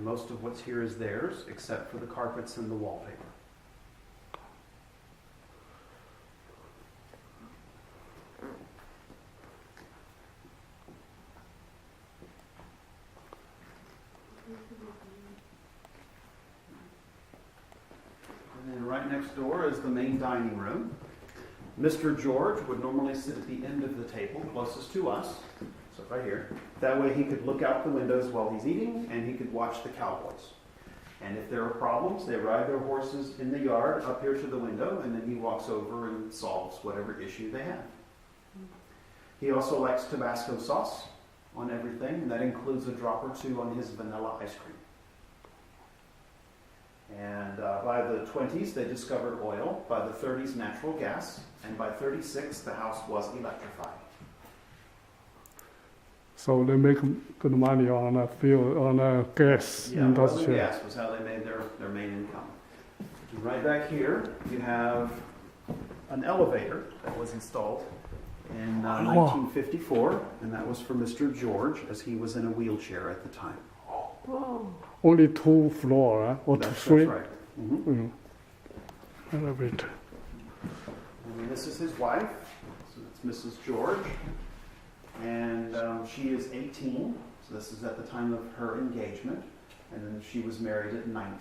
most of what's here is theirs, except for the carpets and the wallpaper. And then right next door is the main dining room. Mr. George would normally sit at the end of the table, closest to us, so right here. That way he could look out the windows while he's eating, and he could watch the cowboys. And if there are problems, they ride their horses in the yard up here to the window, and then he walks over and solves whatever issue they have. He also likes Tabasco sauce on everything, and that includes a drop or two on his vanilla ice cream. And by the 20s, they discovered oil. By the 30s, natural gas. And by 36, the house was electrified. So they make good money on a fuel, on a gas Yeah, oil and industry. gas was how they made their main income. And right back here, you have an elevator that was installed in 1954, and that was for Mr. George, as he was in a wheelchair at the time. Only 2 floors, or That's 3. right. Mm-hmm. Elevator. And this is his wife, so it's Mrs. George, and she is 18, so this is at the time of her engagement, and then she was married at 19.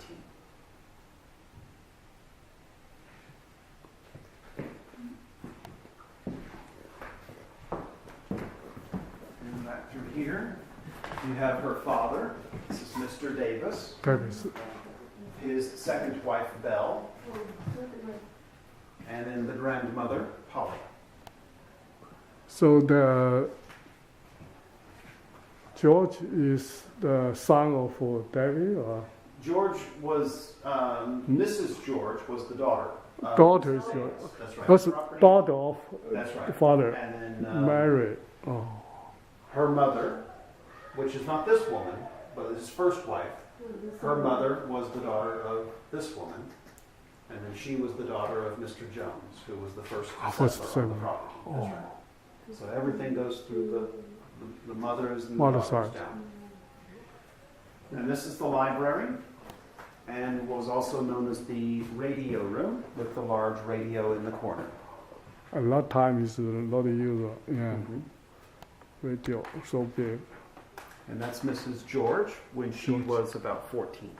And back through here, you have her father, this is Mr. Davis, his second wife, Belle, and then the grandmother, Polly. So the George is the son of David, or George was, Mrs. George was the daughter. daughter is Davis. That's right. that's Property. daughter of That's right. the father. And then Mary. Oh, her mother, which is not this woman, but his first wife, her mother was the daughter of this woman. And then she was the daughter of Mr. Jones, who was the first settler on the property. That's right. So everything goes through the mothers and the Mother daughters side. down. And this is the library, and what was also known as the radio room, with the large radio in the corner. a lot time is not user. Yeah, Mhm. radio so big. And that's Mrs. George when she George. was about 14.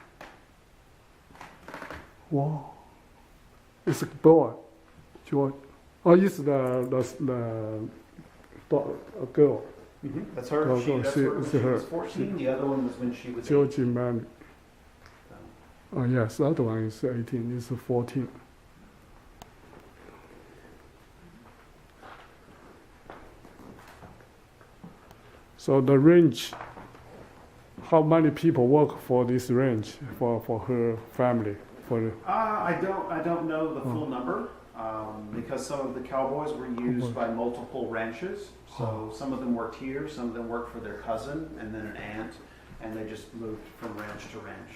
Wow, it's a boy, George. Oh, it's a girl. That's her. Go, She, go, that's see- her when see she was her. 14. The other one was when she was 8. George man. Oh yes, that one is 18. It's 14. So the range. How many people work for this range for her family? I don't know the full number because some of the cowboys were used by multiple ranches. So some of them worked here, some of them worked for their cousin and then an aunt, and they just moved from ranch to ranch.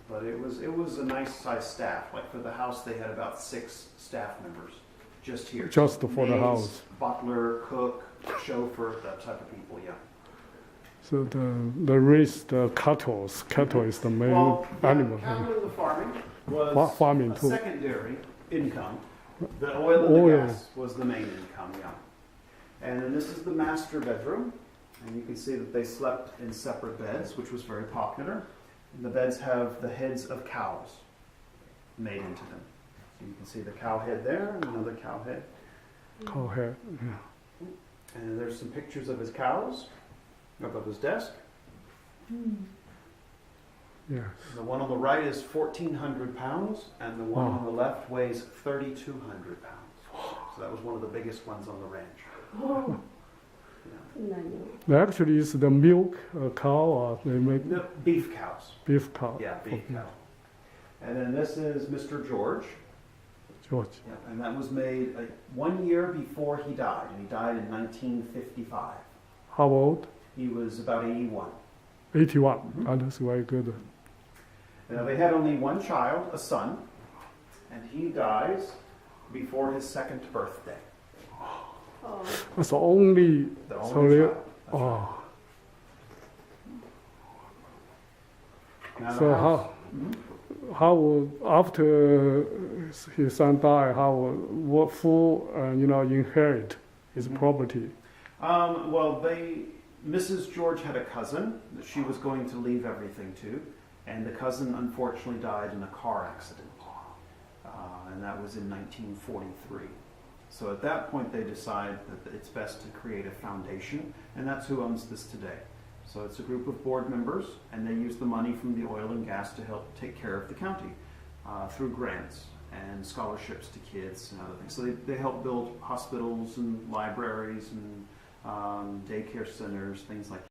But it was a nice sized staff. Like for the house, they had about 6 staff members just here. Just for the Maids, house. Butler, cook, chauffeur, that type of people. Yeah. So the race, the cattle is the main animal. Cattle in the farming was Farming a too. secondary income. The oil and the Oil. gas was the main income, yeah. And then this is the master bedroom, and you can see that they slept in separate beds, which was very popular. And the beds have the heads of cows made into them. So you can see the cow head there, and another cow head. Cow head. Yeah. And there's some pictures of his cows above his desk. Yes. The one on the right is 1,400 pounds, and the one on the left weighs 3,200 pounds. So that was one of the biggest ones on the ranch. Yeah. Actually, it's the milk cow, or they make No, beef cows. beef cow. Yeah, beef cow. And then this is Mr. George. George. Yeah, and that was made 1 year before he died, and he died in 1955. How old? He was about 81. 81. Mhm. That's very good. Now they had only one child, a son, and he dies before his 2nd birthday. That's only. The only Sorry. child. That's right. Oh. Now, the So house- how will, after his son died, how will, what full, inherit his Mhm. property? Well, Mrs. George had a cousin that she was going to leave everything to, and the cousin unfortunately died in a car accident. And that was in 1943. So at that point they decide that it's best to create a foundation, and that's who owns this today. So it's a group of board members, and they use the money from the oil and gas to help take care of the county through grants and scholarships to kids and other things. So they help build hospitals and libraries and daycare centers, things like that.